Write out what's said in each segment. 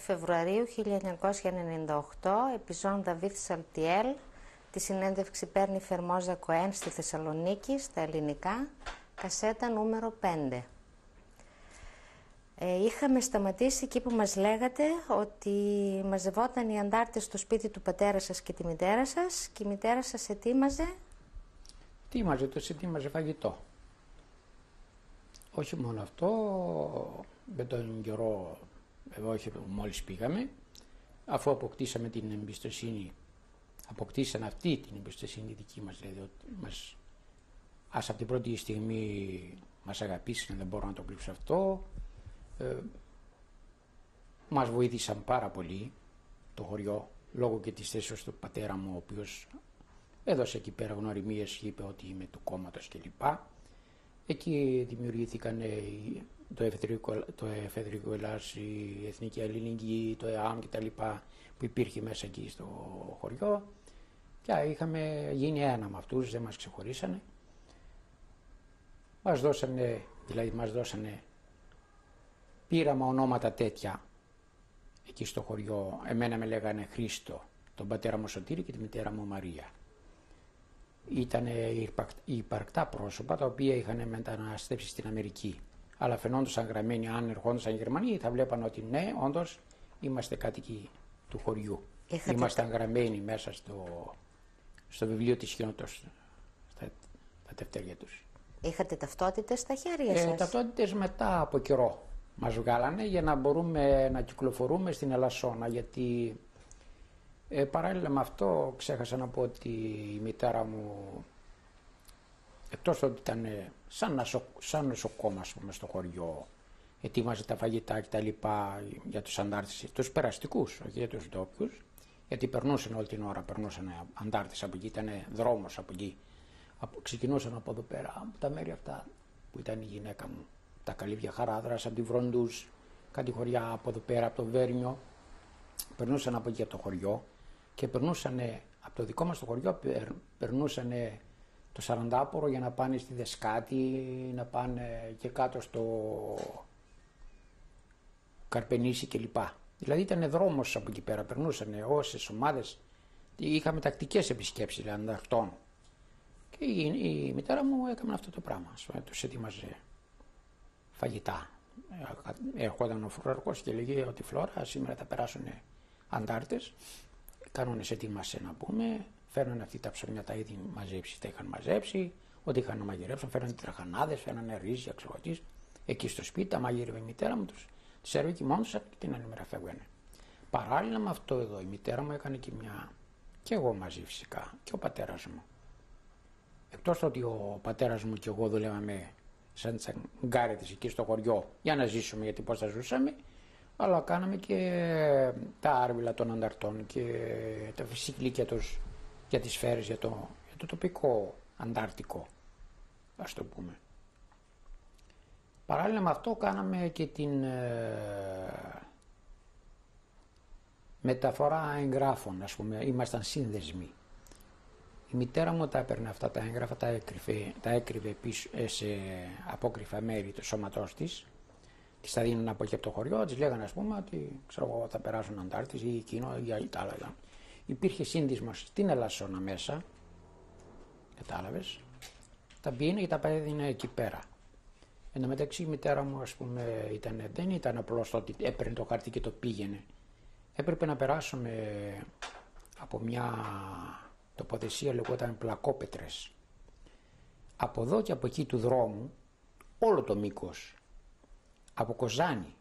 Φεβρουαρίου 1998, επιζών Δαβίθ Σαλτιέλ, τη συνέντευξη παίρνει Φερμόζα Κοέν στη Θεσσαλονίκη, στα ελληνικά, κασέτα νούμερο 5. Είχαμε σταματήσει εκεί που μας λέγατε ότι μαζευόταν οι αντάρτες στο σπίτι του πατέρα σας και τη μητέρα σας και η μητέρα σας ετοίμαζε. Ετοίμαζε φαγητό. Όχι μόνο αυτό, με τον καιρό, όχι μόλις πήγαμε, αφού αποκτήσαμε την εμπιστοσύνη, αποκτήσαν αυτή την εμπιστοσύνη δική μας, δηλαδή ότι ας από την πρώτη στιγμή μας αγαπήσουν, δεν μπορώ να το κρύψω αυτό. Μας βοήθησαν πάρα πολύ το χωριό, λόγω και της θέσης του πατέρα μου, ο οποίος έδωσε εκεί πέρα γνωριμίες, είπε ότι είμαι του κόμματος κλπ. Εκεί δημιουργήθηκαν το εφεδρικό Ελλάς, η Εθνική Αλληλεγγύη, το ΕΑΜ κτλ. Που υπήρχε μέσα εκεί στο χωριό. Και είχαμε γίνει ένα με αυτούς, δεν μας ξεχωρίσανε. Μας δώσανε πείραμα ονόματα τέτοια εκεί στο χωριό. Εμένα με λέγανε Χρήστο, τον πατέρα μου Σωτήρη και τη μητέρα μου Μαρία. Ήταν υπαρκτά πρόσωπα τα οποία είχαν μεταναστεύσει στην Αμερική. Αλλά φαινόντουσαν γραμμένοι, αν ερχόντουσαν οι Γερμανοί, θα βλέπαν ότι ναι, όντως είμαστε κάτοικοι του χωριού. Ήμασταν γραμμένοι μέσα στο βιβλίο της κοινότητας, στα τευτέρια τους. Είχατε ταυτότητες στα χέρια σας? Ταυτότητες μετά από καιρό μας βγάλανε για να μπορούμε να κυκλοφορούμε στην Ελασσόνα, γιατί παράλληλα με αυτό ξέχασα να πω ότι η μητέρα μου, εκτός ότι ήταν σαν νοσοκόμα ας πούμε, στο χωριό, ετοίμαζε τα φαγητά και τα λοιπά για τους αντάρτες, τους περαστικούς, όχι για τους ντόπιους, γιατί περνούσαν όλη την ώρα, περνούσαν αντάρτες από εκεί, ήταν δρόμος από εκεί, ξεκινούσαν από εδώ πέρα, από τα μέρη αυτά που ήταν η γυναίκα μου, τα Καλύβια Χαράδρας, από τη Βροντούς, κάτι χωριά από εδώ πέρα, από το Βέρμιο, περνούσαν από εκεί από το χωριό και περνούσαν από το δικό μας το χωριό, περνούσαν το Σαραντάπορο για να πάνε στη Δεσκάτη, να πάνε και κάτω στο Καρπενήσι κλπ. Δηλαδή ήταν δρόμος από εκεί πέρα, περνούσαν όσες ομάδες, είχαμε τακτικές επισκέψεις ανταρτών. Και η μητέρα μου έκανε αυτό το πράγμα, τους έτοιμαζε φαγητά. Ερχόταν ο φρουραρχός και λέγε ότι Φλόρα, σήμερα θα περάσουν αντάρτες, κανόνες ετοίμασε να πούμε, φέρνουν αυτή τα ψωμιά τα ήδη μαζέψει, τα είχαν μαζέψει, ό,τι είχαν να μαγειρέψουν, φέρνουν τραχανάδες, φέρνουν ρύζια, ξέρω τι, εκεί στο σπίτι, τα μαγείρευε η μητέρα μου, τους σερβίκι μόνος και την άλλη μέρα φεύγανε. Παράλληλα με αυτό εδώ, η μητέρα μου έκανε και και εγώ μαζί φυσικά, και ο πατέρας μου. Εκτός ότι ο πατέρας μου και εγώ δουλεύαμε σαν τσαγκάρετες εκεί στο χωριό για να ζήσουμε, γιατί πώς θα ζούσαμε, αλλά κάναμε και τα άρβιλα των ανταρτών και τα φυσικλίκια τους για τις σφαίρες, για το τοπικό αντάρτικο, ας το πούμε. Παράλληλα με αυτό κάναμε και την μεταφορά εγγράφων, ας πούμε, ήμασταν σύνδεσμοι. Η μητέρα μου τα έπαιρνε αυτά τα έγγραφα, τα έκρυβε πίσω σε απόκρυφα μέρη του σώματός της, της τα δίνουν από εκεί από το χωριό, της λέγανε ας πούμε ότι ξέρω εγώ, θα περάσουν αντάρτες ή εκείνο ή τα άλλα. Υπήρχε σύνδεσμος στην Ελασσόνα μέσα, κατάλαβες, τα πήγαινε και τα έδινε εκεί πέρα. Εν τω μεταξύ η μητέρα μου ας πούμε δεν ήταν απλώς το ότι έπαιρνε το χαρτί και το πήγαινε. Έπρεπε να περάσουμε από μια τοποθεσία λεγόταν Πλακόπετρες. Από εδώ και από εκεί του δρόμου, όλο το μήκος, από Κοζάνη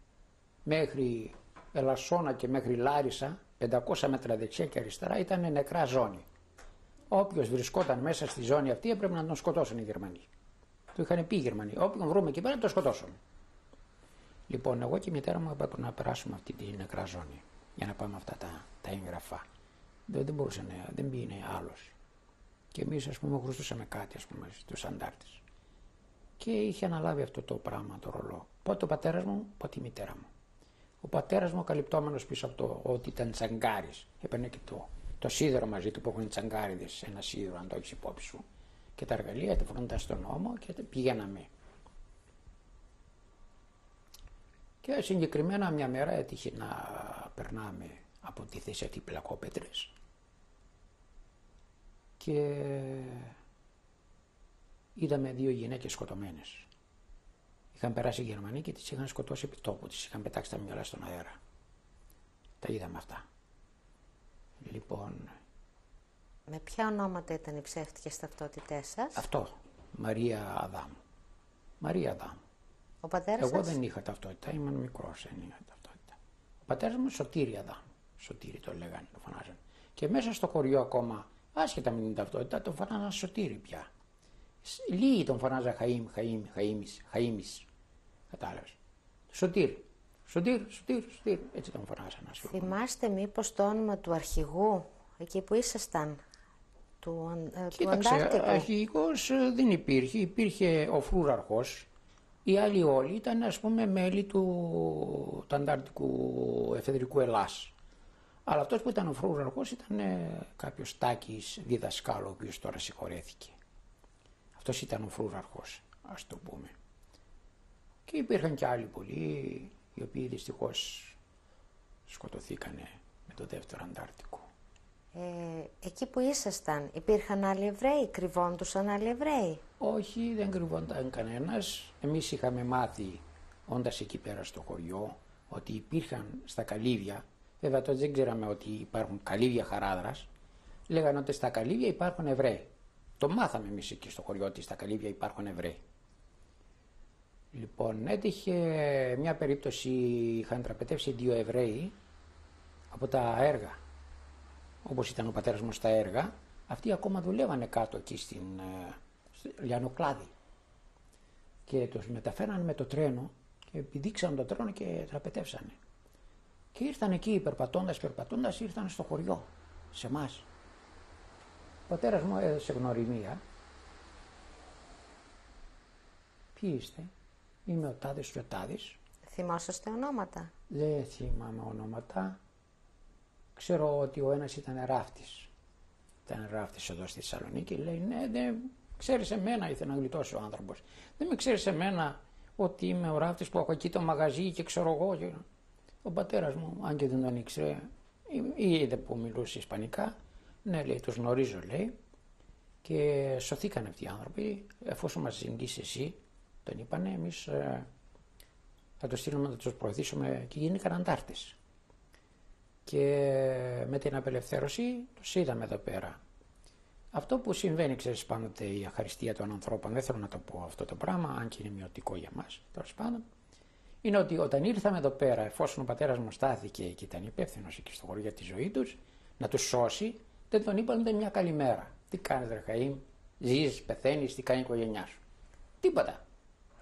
μέχρι Ελασσόνα και μέχρι Λάρισα, 500 μέτρα δεξιά και αριστερά ήταν νεκρά ζώνη. Όποιος βρισκόταν μέσα στη ζώνη αυτή έπρεπε να τον σκοτώσουν οι Γερμανοί. Του είχαν πει οι Γερμανοί, όποιον βρούμε εκεί πέρα τον σκοτώσουν. Λοιπόν, εγώ και η μητέρα μου έπρεπε να περάσουμε αυτή τη νεκρά ζώνη για να πάμε αυτά τα έγγραφα. Δεν μπορούσε δεν πήγαινε άλλος. Και εμείς ας πούμε χρωστούσαμε κάτι ας πούμε στους αντάρτες. Και είχε αναλάβει αυτό το πράγμα, το ρολό. Πότε ο πατέρας μου, πότε η μητέρα μου. Ο πατέρας μου καλυπτόμενος πίσω από το ότι ήταν τσαγκάρης. Έπαιρνε και το σίδερο μαζί του που έχουν τσαγκάριδες, ένα σίδερο αν το έχεις υπόψη σου. Και τα εργαλεία τα φορούνταν στον νόμο και πηγαίναμε. Και συγκεκριμένα μια μέρα έτυχε να περνάμε από τη θέση αυτή Πλακόπετρες και είδαμε 2 γυναίκες σκοτωμένες. Είχαν περάσει οι Γερμανοί και τις είχαν σκοτώσει επί τόπου, τις είχαν πετάξει τα μυαλά στον αέρα. Τα είδαμε αυτά. Λοιπόν... Με ποια ονόματα ήταν οι ψεύτικες ταυτότητές σας? Αυτό, Μαρία Αδάμου. Μαρία Αδάμου. Ο πατέρας Εγώ σας? δεν είχα ταυτότητα, ήμουν μικρός, δεν είχα ταυτότητα. Ο πατέρας μου Σωτήρη Αδάμου. Σωτήρη το λέγανε, το φωνάζανε. Και μέσα στο χωριό ακόμα, άσχετα με την ταυτότητα, τον φωνάζαν Σωτήρη πια. Λίγοι τον φωνάζαν Χαΐμις. Κατάλαβες. Σωτήρη. Σωτήρη. Έτσι τον φωνάζαν. Θυμάστε μήπως το όνομα του αρχηγού, εκεί που ήσασταν, του Κοίταξε, Αντάρτικου? αρχηγός δεν υπήρχε. Υπήρχε ο φρούραρχος. Οι άλλοι όλοι ήταν, ας πούμε, μέλη του Αντάρτικου Εφεδρικού Ελλάς. Αλλά αυτός που ήταν ο φρούραρχος ήταν κάποιος Τάκης διδασκάλο, ο οποίος τώρα συγχωρέθηκε. Αυτός ήταν ο φρούραρχος, ας το πούμε. Και υπήρχαν και άλλοι πολλοί, οι οποίοι δυστυχώς σκοτωθήκανε με το δεύτερο Αντάρτικο. Εκεί που ήσασταν υπήρχαν άλλοι Εβραίοι, κρυβόντουσαν άλλοι Εβραίοι? Όχι, δεν κρυβόταν κανένας. Εμείς είχαμε μάθει, όντας εκεί πέρα στο χωριό, ότι υπήρχαν στα καλύβια, βέβαια τότε δεν ξέραμε ότι υπάρχουν καλύβια Χαράδρας, λέγανε ότι στα καλύβια υπάρχουν Εβραίοι. Το μάθαμε εμείς εκεί στο χωριό ότι στα καλύβια υπάρχουν Εβραίοι. Λοιπόν, έτυχε μια περίπτωση, είχαν τραπετεύσει 2 Εβραίοι από τα έργα. Όπως ήταν ο πατέρας μου στα έργα, αυτοί ακόμα δουλεύανε κάτω εκεί στην Λιανοκλάδη. Και τους μεταφέραν με το τρένο και επιδείξαν το τρένο και τραπετεύσανε. Και ήρθαν εκεί περπατώντας, ήρθαν στο χωριό, σε εμάς. Ο πατέρας μου έδωσε γνωριμία. Ποιοι είστε? Είμαι ο Τάδης και ο Τάδης. Θυμόσαστε ονόματα? Δεν θυμάμαι ονόματα. Ξέρω ότι ο ένας ήταν ράφτης. Ήταν ράφτης εδώ στη Θεσσαλονίκη. Λέει, ναι, δεν ξέρεις εμένα, ήθελε να γλιτώσει ο άνθρωπος. Δεν με ξέρεις εμένα ότι είμαι ο ράφτης που έχω εκεί το μαγαζί και ξέρω εγώ. Ο πατέρας μου, αν και δεν τον ήξερε, ή είδε που μιλούσε ισπανικά, ναι, λέει, τους γνωρίζω, λέει, και σωθήκαν αυτοί οι άνθρωποι, εφόσον μας ζητήσει εσύ, τον είπανε, εμείς θα το στείλουμε, θα τους προωθήσουμε και γίνηκαν αντάρτες. Και με την απελευθέρωση τους είδαμε εδώ πέρα. Αυτό που συμβαίνει, ξέρεις, πάντοτε η αχαριστία των ανθρώπων, δεν θέλω να το πω αυτό το πράγμα, αν και είναι μειωτικό για μας, τέλος πάντων, είναι ότι όταν ήρθαμε εδώ πέρα, εφόσον ο πατέρας μου στάθηκε και ήταν υπεύθυνος εκεί στο χωριό για τη ζωή τους, να τους σώσει, δεν τον είπαν ούτε μια καλημέρα. Τι κάνεις, ρε Χαΐμ, ζεις, πεθαίνεις, τι κάνει η οικογένειά σου? Τίποτα.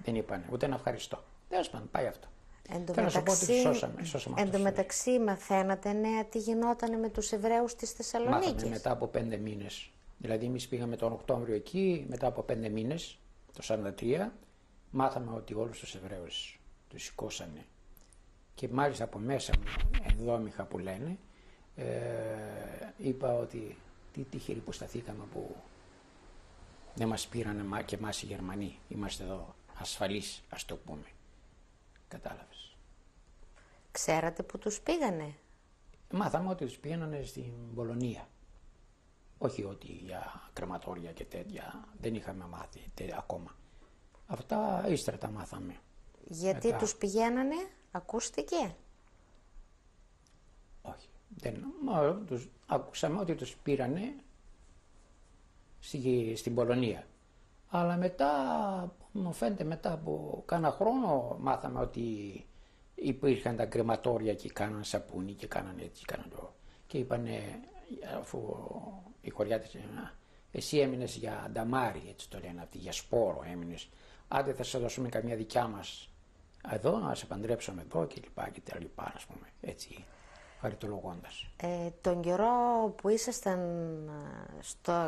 Δεν είπανε, ούτε ένα ευχαριστώ. Τέλος πάντων, πάει αυτό. Θέλω να σου πω ότι τους σώσαμε. Εν τω μεταξύ, μαθαίνατε νέα τι γινόταν με τους Εβραίους της Θεσσαλονίκης? Μάθαμε μετά από 5 μήνες. Δηλαδή, εμείς πήγαμε τον Οκτώβριο εκεί, μετά από 5 μήνες, το 1943, μάθαμε ότι όλους τους Εβραίους τους σηκώσανε. Και μάλιστα από μέσα μου, ενδόμηχα που λένε, είπα ότι τι τυχεροί που σταθήκαμε που δεν μας πήρανε και εμάς οι Γερμανοί. Είμαστε εδώ ασφαλείς, ας το πούμε. Κατάλαβες. Ξέρατε που τους πήγανε? Μάθαμε ότι τους πήγαινανε στην Πολωνία. Όχι ότι για κρεματόρια και τέτοια δεν είχαμε μάθει ακόμα. Αυτά ύστερα τα μάθαμε. Γιατί μετά... τους πηγαίνανε, ακούστηκε? Όχι. Ακούσαμε ότι τους πήρανε στην Πολωνία. Αλλά μετά, μου φαίνεται μετά από κάνα χρόνο, μάθαμε ότι υπήρχαν τα κρεματόρια και κάναν σαπούνι και κάναν έτσι, και είπανε, αφού οι χωριάτες, εσύ έμεινες για ανταμάρι, έτσι το λένε αυτοί, για σπόρο έμεινες, άντε θα σε δώσουμε καμιά δικιά μας εδώ, να σε παντρέψουμε εδώ και τα λοιπά, ας πούμε, έτσι, χαριτολογώντας. Τον καιρό που ήσασταν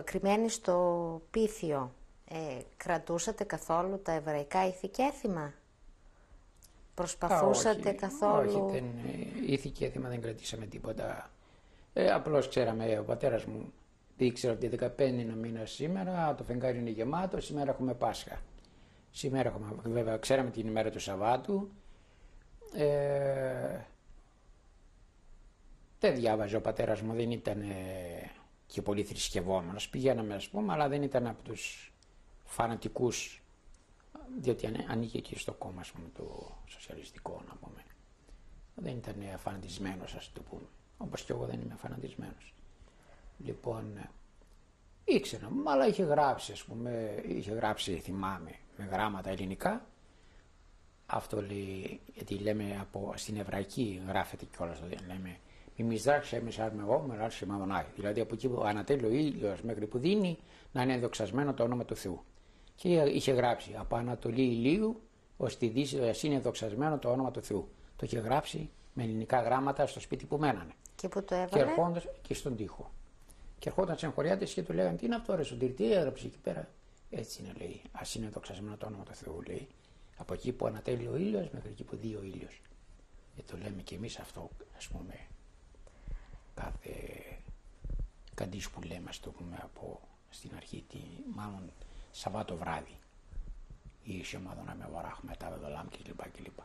κρυμμένοι στο Πίθιο, κρατούσατε καθόλου τα εβραϊκά ήθη και έθιμα? Προσπαθούσατε καθόλου? Όχι, ήθη και έθιμα δεν κρατήσαμε τίποτα. Απλώς ξέραμε, ο πατέρας μου ήξερε ότι 15 είναι ο μήνας σήμερα, το φεγγάρι είναι γεμάτο, σήμερα έχουμε Πάσχα. Σήμερα έχουμε, βέβαια ξέραμε την ημέρα του Σαββάτου. Δεν διάβαζε ο πατέρας μου, δεν ήταν και πολύ θρησκευόμενος. Πηγαίναμε, ας πούμε, αλλά δεν ήταν από τους φανατικούς, διότι ανήκε και στο κόμμα, ας πούμε, το σοσιαλιστικό, να πούμε. Δεν ήταν φανατισμένος, ας το πούμε, όπως και εγώ δεν είμαι φανατισμένος. Λοιπόν, ήξερα, αλλά είχε γράψει, ας πούμε, είχε γράψει, θυμάμαι, με γράμματα ελληνικά. Αυτό λέει, γιατί λέμε στην εβραϊκή γράφεται κιόλας, λέμε «Μιμισδράξε εμείς άρμε εγώ, μεράρσε μαμονάει». Δηλαδή από εκεί που ανατέλει ο ήλιος μέχρι που δίνει να είναι ενδοξασμένο το όνομα του Θεού. Και είχε γράψει «Από Ανατολή ηλίου ως τη Δύση ας είναι ενδοξασμένο το όνομα του Θεού». Το είχε γράψει με ελληνικά γράμματα στο σπίτι που μένανε. Και που το έβαλε? Και ερχόντας και στον τοίχο. Και ερχόταν σε εγχωριάτες και του λέγανε «Τι είναι αυτό ρε Σωτήρη, τι έγραψε εκεί πέρα?» «Έτσι είναι», λέει, «ας είναι ενδοξασμένο το όνομα του Θεού», λέει. Από εκεί που ανατέλει ο ήλιος μέχρι εκεί που δει ο ήλιος. Και το λέμε και εμείς αυτό, ας πούμε, κάθε καντής που λέμε, ας το πούμε, από στην αρχή, μάλλον Σαββάτο βράδυ. Ή Σεμάδονα με βαράχ μετά βεδολάμ κλπ.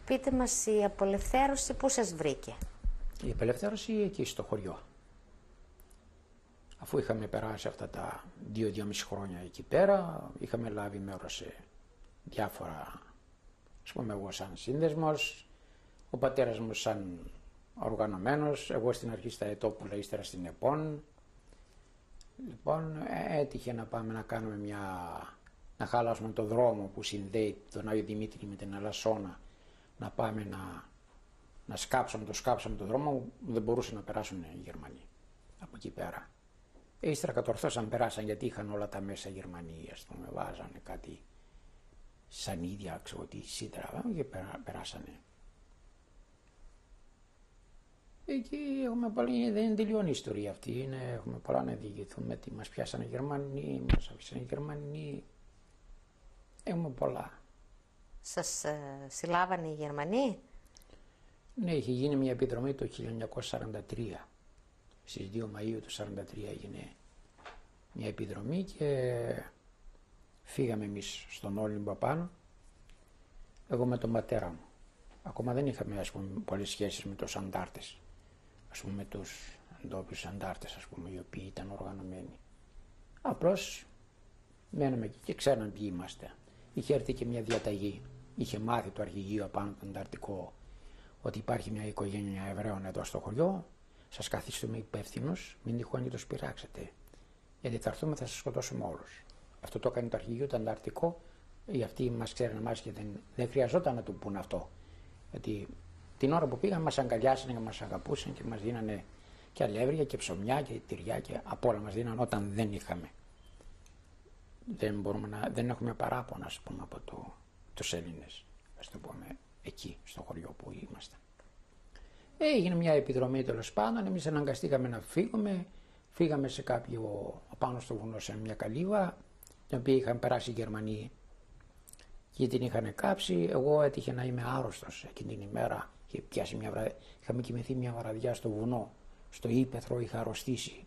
Πείτε μας, η απελευθέρωση πού σας βρήκε? Η απελευθέρωση εκεί στο χωριό. Αφού είχαμε περάσει αυτά τα 2-2,5 χρόνια εκεί πέρα, είχαμε λάβει μέρος σε διάφορα, ας πούμε εγώ σαν σύνδεσμος, ο πατέρας μου σαν οργανωμένος, εγώ στην αρχή στα Ετόπουλα, ύστερα στην ΕΠΟΝ. Λοιπόν, έτυχε να πάμε να κάνουμε να χάλασουμε τον δρόμο που συνδέει τον Άγιο Δημήτρη με την Αλασσόνα, να πάμε να σκάψαμε τον δρόμο, δεν μπορούσαν να περάσουν οι Γερμανοί από εκεί πέρα. Ύστερα κατορθώσαν, περάσαν γιατί είχαν όλα τα μέσα Γερμανοί, ας πούμε, βάζανε κάτι σανίδια, ξέρω τι, σίδερα και περάσανε. Εκεί έχουμε πολύ, δεν τελειώνει η ιστορία αυτή, έχουμε πολλά να διηγηθούμε, τι μας πιάσανε οι Γερμανοί, μας αφήσανε οι Γερμανοί, έχουμε πολλά. Σας συλλάβανε οι Γερμανοί? Ναι, είχε γίνει μια επιδρομή το 1943. Στις 2 Μαΐου του 1943 έγινε μια επιδρομή και φύγαμε εμείς στον Όλυμπο πάνω, εγώ με τον πατέρα μου. Ακόμα δεν είχαμε, ας πούμε, πολλές σχέσεις με τους αντάρτες, ας πούμε, με τους ντόπιους αντάρτες, ας πούμε, οι οποίοι ήταν οργανωμένοι. Απλώς μέναμε εκεί και ξέραν ποιοι είμαστε. Είχε έρθει και μια διαταγή, είχε μάθει το αρχηγείο απάνω το ανταρτικό ότι υπάρχει μια οικογένεια Εβραίων εδώ στο χωριό, σας καθίστουμε υπεύθυνους, μην τυχόν και τους πειράξετε, γιατί θα έρθουμε, θα σας σκοτώσουμε όλους. Αυτό το έκανε το αρχηγείο το ανταρτικό, γιατί αυτοί μας ξέρουν εμάς και δεν χρειαζόταν να του πούν αυτό. Γιατί την ώρα που πήγαν μας αγκαλιάσανε και μας αγαπούσαν και μας δίνανε και αλεύρια και ψωμιά και τυριά και απ' όλα μας δίνανε όταν δεν είχαμε. Δεν έχουμε παράπονα, ας πούμε, από τους Έλληνες, ας το πούμε, εκεί στο χωριό που ήμασταν. Έγινε μια επιδρομή τέλος πάντων, εμείς αναγκαστήκαμε να φύγουμε, φύγαμε σε κάποιο πάνω στο βουνό σε μια καλύβα, την οποία είχαν περάσει οι Γερμανοί και την είχαν κάψει. Εγώ έτυχε να είμαι άρρωστος εκείνη την ημέρα, είχαμε κοιμηθεί μια βραδιά στο βουνό, στο ύπαιθρο, είχα αρρωστήσει,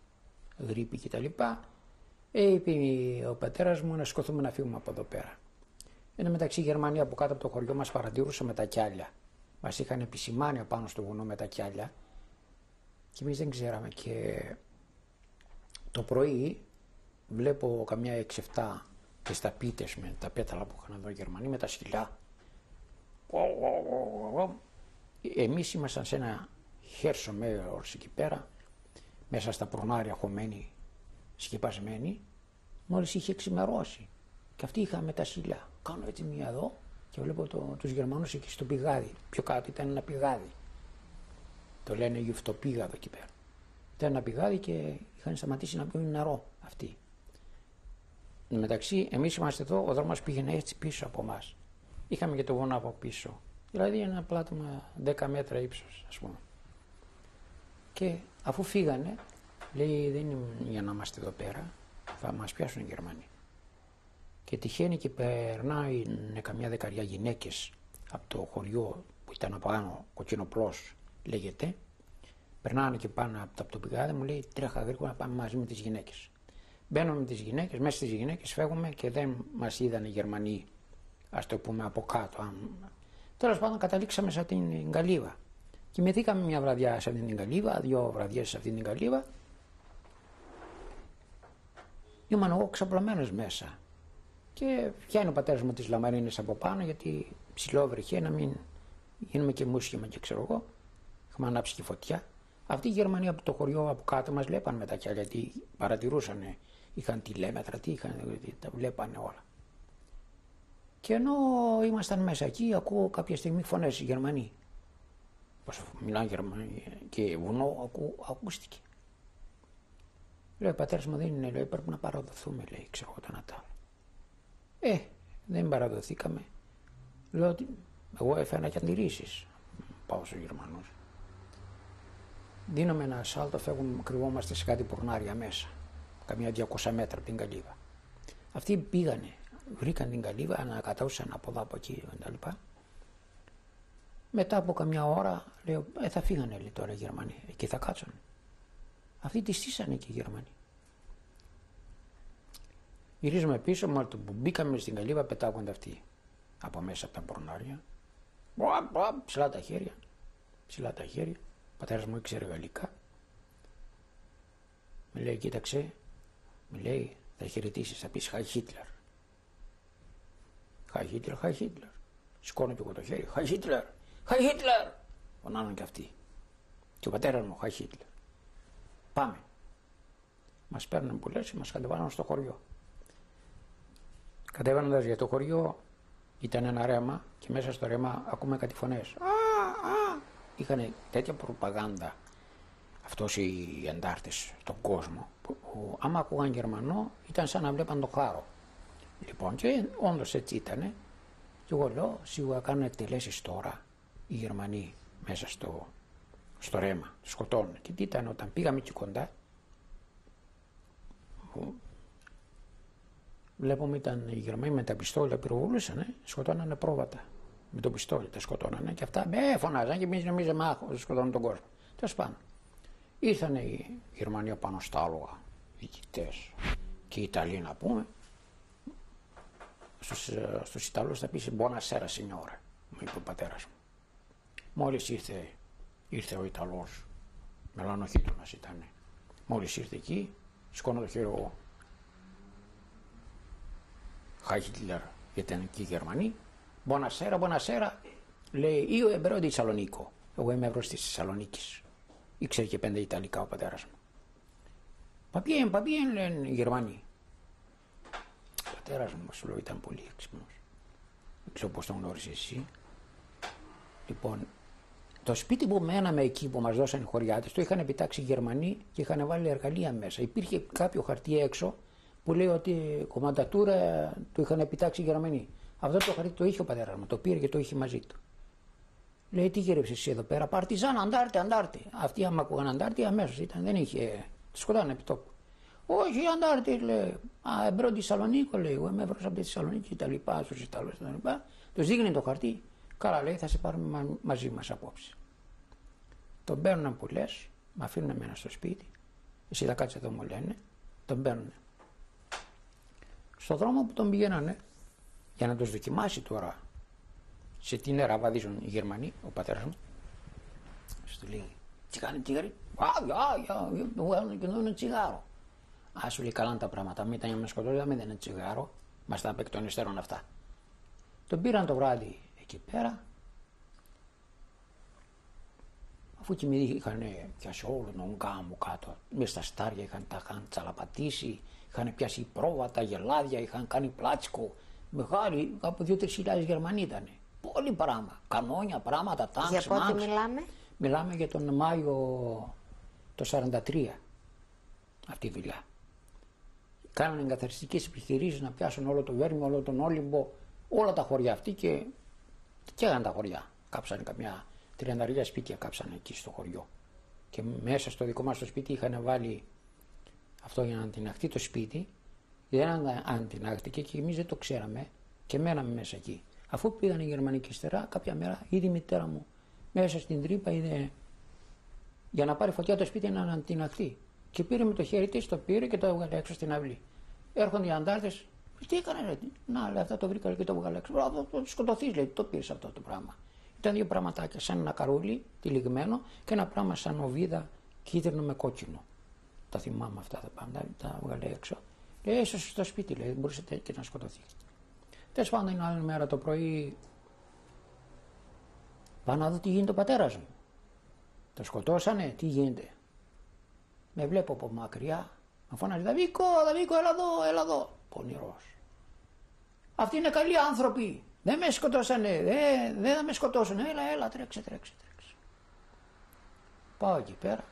γρίπη κτλ. Είπε ο πατέρας μου να σηκωθούμε να φύγουμε από εδώ πέρα. Εν τω μεταξύ οι Γερμανοί από κάτω από το χωριό μας παρατηρούσαν με τα κιάλια. Μας είχαν επισημάνει απάνω στο βουνό με τα κιάλια και εμείς δεν ξέραμε. Και το πρωί βλέπω καμιά 6-7 εσταπίτες με τα πέταλα που είχαν εδώ οι Γερμανοί με τα σκυλιά. Εμείς ήμασταν σε ένα χέρσο μέρος εκεί πέρα, μέσα στα προνάρια χωμένοι, σκεπασμένοι, μόλις είχε ξημερώσει. Και αυτοί είχαμε τα σκυλιά. Κάνω έτσι μία εδώ και βλέπω τους Γερμανούς εκεί στο πηγάδι. Πιο κάτω ήταν ένα πηγάδι. Το λένε γιουφτοπήγαδο εκεί πέρα. Ήταν ένα πηγάδι και είχαν σταματήσει να πιούν νερό αυτοί. Μεταξύ, εμείς είμαστε εδώ, ο δρόμος πήγαινε έτσι πίσω από εμάς. Είχαμε και το βουνό από πίσω. Δηλαδή ένα πλάτωμα 10 μέτρα ύψος, ας πούμε. Και αφού φύγανε, λέει δεν είναι για να είμαστε εδώ πέρα, θα μας πιάσουν οι Γερμανοί. Και τυχαίνει και περνάει καμιά δεκαριά γυναίκες από το χωριό που ήταν από άνω, Κοκκινοπλός λέγεται. Περνάνε και πάνω από το πηγάδι, μου λέει τρέχα γρήγορα να πάμε μαζί με τις γυναίκες. Μπαίνουμε με τις γυναίκες, μέσα στις γυναίκες φεύγουμε και δεν μας είδαν οι Γερμανοί, ας το πούμε από κάτω. Τέλος πάντων καταλήξαμε σαν την καλύβα. Κοιμηθήκαμε μια βραδιά σε αυτήν την καλύβα, 2 βραδιές σε αυτήν την καλύβα. Ήμουν εγώ ξαπλωμένος μέσα. Και πιάνει ο πατέρας μου τις λαμαρίνες από πάνω, γιατί ψηλό βρεχέ, να μην γίνουμε και μουσχημα και ξέρω εγώ. Είχαμε ανάψει και φωτιά. Αυτοί οι Γερμανοί από το χωριό από κάτω μας βλέπαν με τα κιάλια, γιατί παρατηρούσαν, είχαν τηλέμετρα, τι είχαν, τα βλέπανε όλα. Και ενώ ήμασταν μέσα εκεί, ακούω κάποια στιγμή φωνές οι Γερμανοί. Πώς μιλάνε Γερμανοί και βουνό ακούστηκε. Λέει ο πατέρας μου δεν είναι, λέει, πρέπει να παραδοθούμε, λέει, ξέρω εγώ τον άλλο. Δεν παραδοθήκαμε. Λέω ότι εγώ έφερα και αντιρρήσεις. Πάω στους Γερμανούς. Δίνουμε ένα σάλτο, κρυβόμαστε σε κάτι πουρνάρια μέσα. Καμιά 200 μέτρα από την καλύβα. Αυτοί πήγανε, βρήκαν την καλύβα, ανακατούσαν από εδώ από εκεί κτλ. Μετά από καμιά ώρα, λέω, θα φύγανε, λέει, τώρα οι Γερμανοί, εκεί θα κάτσουν. Αυτοί τη στήσανε και οι Γερμανοί. Γυρίζουμε πίσω, μόλις που μπήκαμε στην καλύβα, πετάγονται αυτοί από μέσα από τα πορνάρια. Ψηλά τα χέρια. Ψηλά τα χέρια. Ο πατέρας μου ήξερε γαλλικά. Με λέει, κοίταξε, με λέει, θα χαιρετήσεις, θα πεις Χάι Χίτλερ. Χάι Χίτλερ, Χάι Χίτλερ. Σηκώνω και εγώ το χέρι, Χάι Χίτλερ, Χάι Χίτλερ. Φωνάναν και αυτοί. Και ο πατέρας μου, Χάι Χίτλερ. Πάμε. Μας παίρνουν που λες, μας κατεβάνουν στο χωριό. Κατέβανοντας για το χωριό ήταν ένα ρέμα και μέσα στο ρέμα ακούμε κάτι φωνές. Είχαν τέτοια προπαγάνδα αυτός οι αντάρτες στον κόσμο που άμα ακούγαν Γερμανό ήταν σαν να βλέπαν το χάρο. Λοιπόν, και όντως έτσι ήτανε. Και εγώ λέω, σίγουρα κάνουν εκτελέσεις τώρα οι Γερμανοί μέσα στο ρέμα, σκοτώνουν. Και τι ήταν όταν πήγαμε εκεί κοντά, βλέπουμε ήταν οι Γερμανοί με τα πιστόλια πυροβολούσαν, σκοτώνανε πρόβατα. Με το πιστόλι τα σκοτώνανε και αυτά φωνάζαν και εμείς νομίζαμε σκοτώνουν τον κόσμο. Τέλος πάντων. Ήρθαν οι Γερμανοί πάνω στα άλογα, οι διοικητές και οι Ιταλοί να πούμε. Στους Ιταλούς θα πεις buonasera signore, μου είπε ο πατέρας μου. Μόλις ήρθε ο Ιταλός, μελανοχίτωνας ήταν. Μόλις ήρθε εκεί, σηκώνω το χέρι εγώ. Χάι Χίτλερ, γιατί ήταν εκεί οι Γερμανοί. Buonasera, buonasera, λέει, io ebreo di Salonico. Εγώ είμαι Εβραίος της Θεσσαλονίκης. Ήξερε και 5 Ιταλικά ο πατέρας μου. Παπιέν, λένε οι Γερμανοί. Ο πατέρας μου, σου λέω, ήταν πολύ έξυπνος. Δεν ξέρω πώς τον γνώρισες εσύ. Λοιπόν, το σπίτι που μέναμε εκεί που μας δώσαν οι χωριάτες, το είχαν επιτάξει οι Γερμανοί και είχαν βάλει εργαλεία μέσα. Υπήρχε κάποιο χαρτί έξω που λέει ότι κομμαντατούρα το είχαν επιτάξει οι Γερμανοί. Αυτό το χαρτί το είχε ο πατέρας μου, το πήρε και το είχε μαζί του. Λέει, τι γύρεψες εσύ εδώ πέρα, παρτιζάν, αντάρτη. Αυτοί άμα ακούγαν αντάρτη αμέσως ήταν, δεν είχε, τους σκοτάνε επί τόπου. Όχι, αντάρτη, λέει, εμπρό τη Σαλονίκο, λέει, εγώ είμαι εμπρός από τη Θεσσαλονίκη, τα λοιπά, στους Ιταλούς, τα λοιπά. Τους δείχνει το χαρτί, καλά, λέει, θα σε πάρουμε μαζί μας απόψε. Τον παίρνουν που λες, με αφήνουν εμένα στο σπίτι, εσύ θα κάτσε εδώ μου λένε, τον παίρνουν. Στο δρόμο που τον πηγαίνανε, για να τους δοκιμάσει τώρα σε τι νερά βαδίζουν οι Γερμανοί, ο πατέρας μου, σου λέει, τσιγάρι, βγάλουν και ένα τσιγάρο. Σου λέει, καλά είναι τα πράγματα, μην ήταν με σκοτώσει, μην είναι τσιγάρο, μας τα απ' εκ των υστέρων αυτά. Τον πήραν το βράδυ εκεί πέρα, αφού και είχαν πιάσει όλο τον γκάμο κάτω, μέσα στα στάρια είχαν τσαλαπατήσει, είχαν πιάσει πρόβατα, γελάδια, είχαν κάνει πλάτσικο, μεγάλοι, από 2-3 χιλιάδες Γερμανοί ήταν. Πολύ πράγμα, κανόνια, πράγματα, τάγκς, για πότε μιλάμε? Μιλάμε για τον Μάιο το 1943, αυτή η δουλειά. Κάνανε εγκαθαριστικές επιχειρήσεις να πιάσουν όλο το Βέρμιο, όλο τον Όλυμπο, όλα τα χωριά αυτή και έγαν τα χωριά. Κάψανε καμιά 30 σπίτια κάψανε εκεί στο χωριό. Και μέσα στο δικό μας το σπίτι είχαν βάλει αυτό για να αντιναχτεί το σπίτι. Δεν αντινάχτηκε και εμείς δεν το ξέραμε και μέναμε μέσα εκεί. Αφού πήγαν οι Γερμανοί και ύστερα, κάποια μέρα είδε η μητέρα μου μέσα στην τρύπα, είδε για να πάρει φωτιά το σπίτι να αντιναχτεί. Και πήρε με το χέρι της, το πήρε και το έβγαλε έξω στην αυλή. Έρχονται οι αντάρτες, τι έκανε, λέει, να, λέει, αυτά το βρήκα και το έβγαλε έξω. Το σκοτωθείς, λέει, το πήρες αυτό το πράγμα. Ήταν δύο πραγματάκια, σαν ένα καρούλι τυλιγμένο και ένα πράγμα σαν οβίδα κίτρινο με κόκκινο. Τα θυμάμαι αυτά τα πάντα, τα βγάλε έξω. Λέει, ίσως στο σπίτι, λέει, μπορούσατε και να σκοτωθεί. Τέλος πάντων, την άλλη μέρα το πρωί πάω να δω τι γίνεται ο πατέρας μου. Το σκοτώσανε, τι γίνεται. Με βλέπω από μακριά, με φωνάζει, Δαβίκο, έλα εδώ. Πονηρός. Αυτοί είναι καλοί άνθρωποι. Δεν με σκοτώσανε, δεν θα με σκοτώσουν. Έλα, τρέξε. Πάω εκεί πέρα.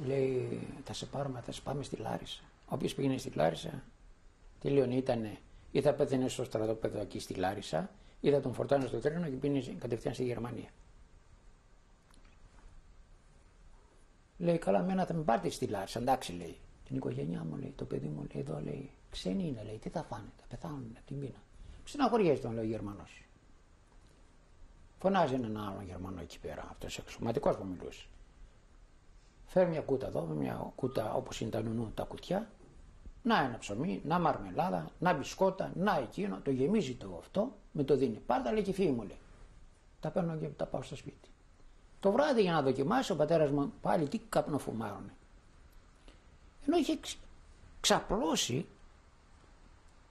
Λέει, θα σε πάμε στη Λάρισα. Όποιος πήγαινε στη Λάρισα, τι λέει, ήτανε, ή θα πέθαινε στο στρατόπεδο εκεί στη Λάρισα, ή θα τον φορτάνε στο τρένο και πήγαινε κατευθείαν στη Γερμανία. Λέει, καλά, μένα θα με πάρτε στη Λάρισα, εντάξει, λέει. Την οικογένειά μου, λέει, το παιδί μου, λέει, εδώ, λέει, ξένοι είναι, λέει, τι θα φάνε, θα πεθάνουν από την πείνα. Συναχωριέται τον, λέει, ο Γερμανός. Φωνάζει έναν άλλον Γερμανό εκεί πέρα, αυτός εξωματικός που μιλούσε. Φέρει μια κούτα εδώ, μια κούτα όπως είναι τα νουνού τα κουτιά. Να ένα ψωμί, να μαρμελάδα, να μπισκότα, να εκείνο. Το γεμίζει το αυτό, με το δίνει. Πάρτα, λέει, και φύγει μου, λέει. Τα παίρνω και τα πάω στο σπίτι. Το βράδυ για να δοκιμάσει ο πατέρας μου πάλι τι καπνό φουμάρωνε. Ενώ είχε ξαπλώσει,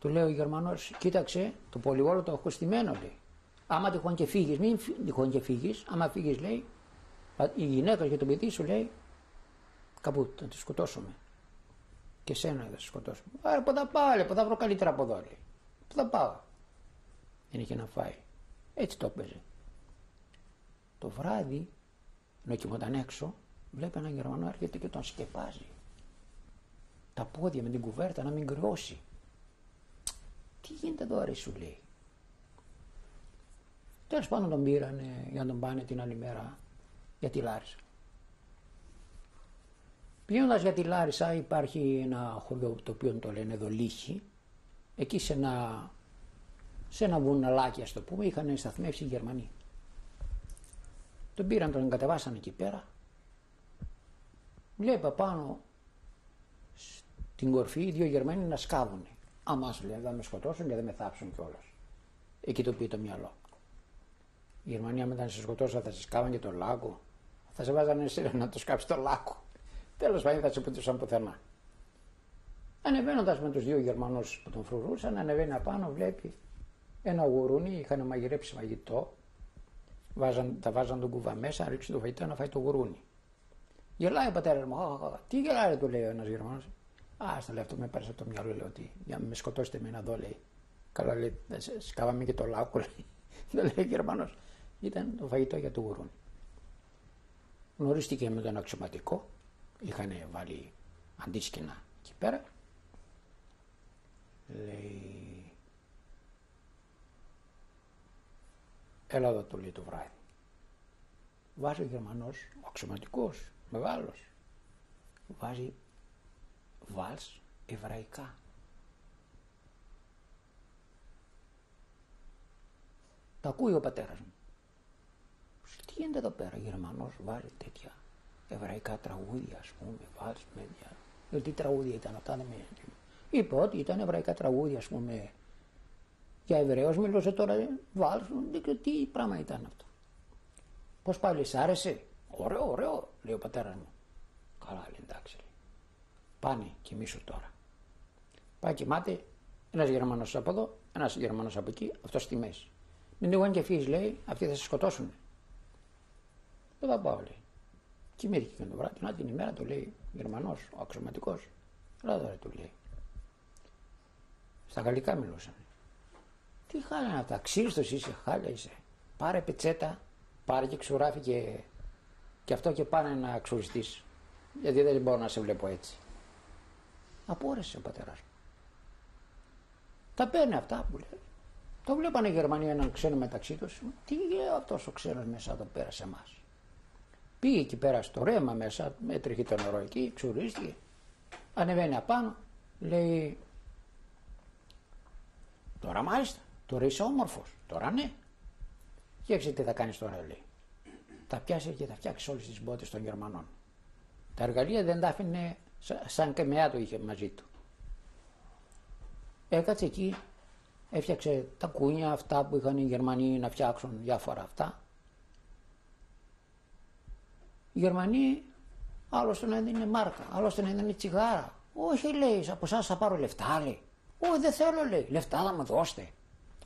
του λέει ο Γερμανός, κοίταξε, το πολυβόλο το έχω στημένο, λέει. Άμα τυχόν και φύγεις, μην τυχόν και φύγεις, άμα φύγεις, λέει, η γυναίκα και το παιδί σου, λέει, κάπου θα τη σκοτώσουμε. Και σένα θα σε σκοτώσουμε. Άρα πού θα πάω, λέει, πού θα βρω καλύτερα από εδώ, λέει. Πού θα πάω. Δεν είχε να φάει. Έτσι το έπαιζε. Το βράδυ, ενώ κοιμόταν έξω, βλέπει έναν Γερμανό έρχεται και τον σκεπάζει. Τα πόδια με την κουβέρτα να μην κρυώσει. Τι γίνεται εδώ, ρε, σου λέει. Τέλος πάντων τον πήρανε για να τον πάνε την άλλη μέρα για τη Λάρισα. Πηγαίνοντας για τη Λάρισα υπάρχει ένα χωριό το οποίο το λένε Δολίχη. Εκεί σε ένα βουναλάκι, ας το πούμε, είχαν σταθμεύσει οι Γερμανοί. Τον πήραν, τον κατεβάσανε εκεί πέρα. Βλέπα πάνω στην κορφή οι δύο Γερμανοί να σκάβουνε. Άμα σου λέει, δεν με σκοτώσουν και δεν με θάψουν κιόλας. Εκεί το πει το μυαλό. Η Γερμανία μετά να σε σκοτώσουν θα σε σκάβαν και τον λάκκο. Θα σε βάζανε να το σκάψει το λάκκο. Τέλος πάντων θα σε πούτουσαν πουθενά. Ανεβαίνοντας με τους δύο Γερμανούς που τον φρουρούσαν, ανεβαίνει απάνω, βλέπει ένα γουρούνι, είχαν μαγειρέψει φαγητό. Τα βάζαν τον κουβά μέσα, ρίξει το φαγητό να φάει το γουρούνι. Γελάει ο πατέρας μου, τι γελάει, του λέει ένας Γερμανός. Στο λέει, αυτό με πάρεσε από το μυαλό, λέει, ότι για να με σκοτώσετε εμένα εδώ, λέει. Καλά, λέει, σκάβαμε και το λάκκο, λέει. Δεν λέει ο Γερμανός. Ήταν το φαγητό για το γουρούνι. Γνωρίστηκε με τον αξιωματικό, είχαν βάλει αντίσκηνα εκεί πέρα. Λέει, έλα εδώ, του λέει το βράδυ. Βάζει ο Γερμανός, ο αξιωματικός, μεγάλος, βάζει βάλς εβραϊκά. Τα ακούει ο πατέρας μου. Τι γίνεται εδώ πέρα, Γερμανός βάζει τέτοια εβραϊκά τραγούδια, ας πούμε, βάλς, με τι τραγούδια ήταν αυτά, δεν με... Είπε ότι ήταν εβραϊκά τραγούδια, ας πούμε, για Εβραίος μιλούσε τώρα, βάλς, δεν ξέρω τι πράγμα ήταν αυτό. Πώς πάλι, σ' άρεσε? Ωραίο, λέει ο πατέρας μου. Καλά, λέει, εντάξει. Πάνε, κοιμήσου τώρα. Πάει κοιμάται, ένας Γερμανός από εδώ, ένας Γερμανός από εκεί, αυτός στη μέση. Μην τυχόν και φύγεις, λέει, αυτοί θα σε σκοτώσουν. Δεν θα πάω, λέει. Κοιμήθηκε και το βράδυ, την ημέρα του λέει Γερμανός, ο αξιωματικός. Έλα τώρα, του λέει. Στα γαλλικά μιλούσαν. Τι χάλια είναι αυτά, ξύριστος είσαι, χάλια είσαι. Πάρε πετσέτα, πάρε και ξουράφι και αυτό και πάνε να ξουριστείς. Γιατί δεν μπορώ να σε βλέπω έτσι. Απόρρεσε ο πατέρας μου. Τα παίρνει αυτά που λέει. Το βλέπανε οι Γερμανοί έναν ξένο μεταξύ τους. Τι λέει αυτός ο ξένος μέσα εδώ πέρα σε εμάς. Πήγε εκεί πέρα στο ρέμα μέσα, έτρεχε το νερό εκεί, ξουρίστηκε. Ανεβαίνει απάνω, λέει, τώρα μάλιστα, τώρα είσαι όμορφος, τώρα ναι. Σκέψε τι θα κάνεις τώρα, λέει. Θα πιάσει και θα φτιάξει όλες τις μπότες των Γερμανών. Τα εργαλεία δεν τα άφηνε, σαν και μεά το είχε μαζί του. Έκατσε εκεί Έφτιαξε τα κούνια αυτά που είχαν οι Γερμανοί να φτιάξουν, διάφορα αυτά. Οι Γερμανοί άλλος τον έδινε μάρκα, άλλος τον έδινε τσιγάρα. Όχι, λέει, από εσάς θα πάρω λεφτά, λέει. Όχι, δεν θέλω, λέει, λεφτά θα μου δώσετε.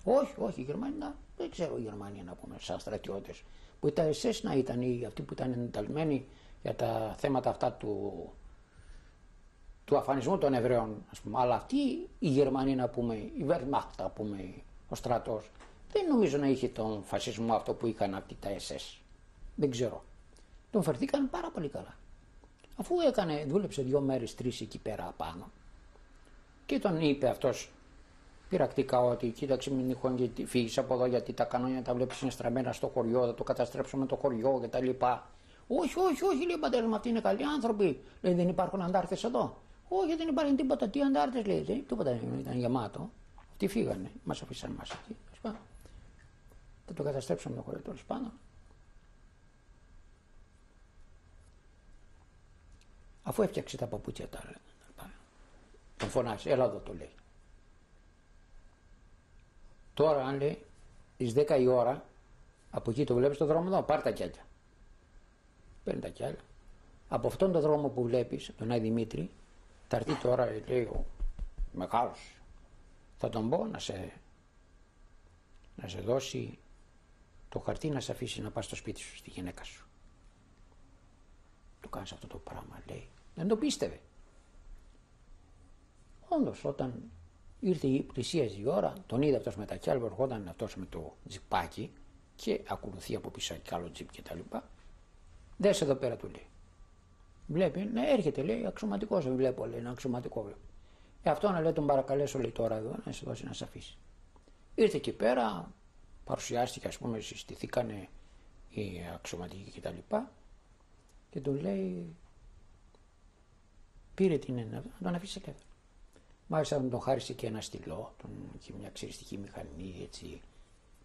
Όχι, όχι, οι Γερμανοί, δεν ξέρω οι Γερμανοί να πούμε, σαν στρατιώτες. Που ήταν εσείς να ήταν αυτοί που ήταν ενταλμένοι για τα θέματα αυτά του αφανισμού των Εβραίων, ας πούμε. Αλλά αυτοί οι Γερμανοί, να πούμε, η Wehrmacht, να πούμε, ο στρατός, δεν νομίζω να είχε τον φασισμό αυτό που είχαν αυτοί τα SS. Δεν ξέρω. Τον φερθήκαν πάρα πολύ καλά. Αφού δούλεψε 2 μέρες, 3 εκεί πέρα απάνω και τον είπε αυτός πειρακτικά ότι κοίταξε μην τυχόν φύγεις από εδώ γιατί τα κανόνια τα βλέπεις είναι στραμμένα στο χωριό, θα το καταστρέψουμε το χωριό κτλ. Όχι, όχι, όχι, λέει, πατέρα μου, αυτοί είναι καλοί άνθρωποι. Λέει, δεν υπάρχουν αντάρτες εδώ. Όχι, δεν υπάρχει τίποτα. Τι αντάρτες, λέει, τίποτα δεν ήταν γεμάτο. Αυτοί φύγανε, μας αφήσαν μας εκεί. Θα το καταστρέψουμε το χωριό, τέλος πάντων. Αφού έφτιαξε τα παπούτσια τον φωνάζει, έλα εδώ, το λέει. Τώρα, αν λέει, στις 10 η ώρα, από εκεί το βλέπεις το δρόμο εδώ, πάρ' τα κιάλια. Παίρνει τα κιάλια. Από αυτόν τον δρόμο που βλέπεις, τον Άι Δημήτρη, θα έρθει τώρα, λέει, ο μεγάλος. Θα τον πω να σε δώσει το χαρτί να σε αφήσει να πας στο σπίτι σου, στη γυναίκα σου. Το κάνεις αυτό το πράγμα, λέει. Δεν το πίστευε. Όντως, όταν πλησίαζε η ώρα, τον είδε αυτός με τα κιάλια, ερχόταν αυτός με το τζιπάκι και ακολουθεί από πίσω κι άλλο τζιπ και τα λοιπά. Δες εδώ πέρα, του λέει. Βλέπει, ναι, έρχεται, λέει, αξιωματικός, δεν βλέπω, λέει, είναι αξιωματικό. Αυτό να λέει, τον παρακαλέσω, λέει, τώρα εδώ, να σε δώσει να σε αφήσει. Ήρθε εκεί πέρα, παρουσιάστηκε, ας πούμε, συστηθήκανε οι αξιωματικοί και τα λοιπά και του λέει, πήρε την να τον αφήσει ελεύθερο. Μάλιστα τον χάρισε και ένα στυλό, και μια ξυριστική μηχανή, έτσι,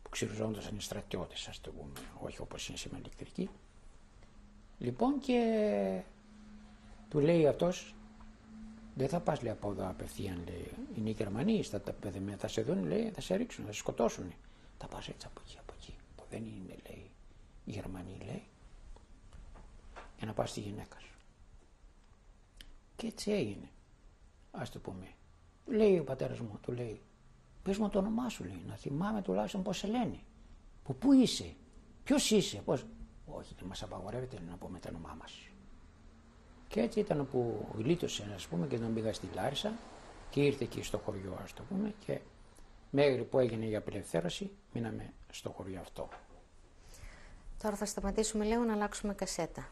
που ξυριζόντουσαν οι στρατιώτες, ας το πούμε, όχι όπως είναι σήμερα ηλεκτρική. Λοιπόν, και του λέει αυτός, δεν θα πας, λέει, από εδώ απευθείαν, λέει, είναι οι Γερμανοί, θα σε δουν, λέει, θα σε ρίξουν, θα σε σκοτώσουν. Θα πας έτσι από εκεί, που δεν είναι, λέει, οι Γερμανοί, λέει, για να πας στη γυναίκα σου. Και έτσι έγινε, ας το πούμε. Λέει ο πατέρας μου, του λέει, πες μου το όνομά σου, λέει, να θυμάμαι τουλάχιστον πώς σε λένε. Πού είσαι, ποιος είσαι, πώς. Όχι, μας απαγορεύεται να πούμε το όνομά μας. Και έτσι ήταν που γλίτωσε, ας πούμε, και τον πήγα στη Λάρισα και ήρθε εκεί στο χωριό, ας το πούμε, και μέχρι που έγινε η απελευθέρωση μείναμε στο χωριό αυτό. Τώρα θα σταματήσουμε λίγο να αλλάξουμε κασέτα.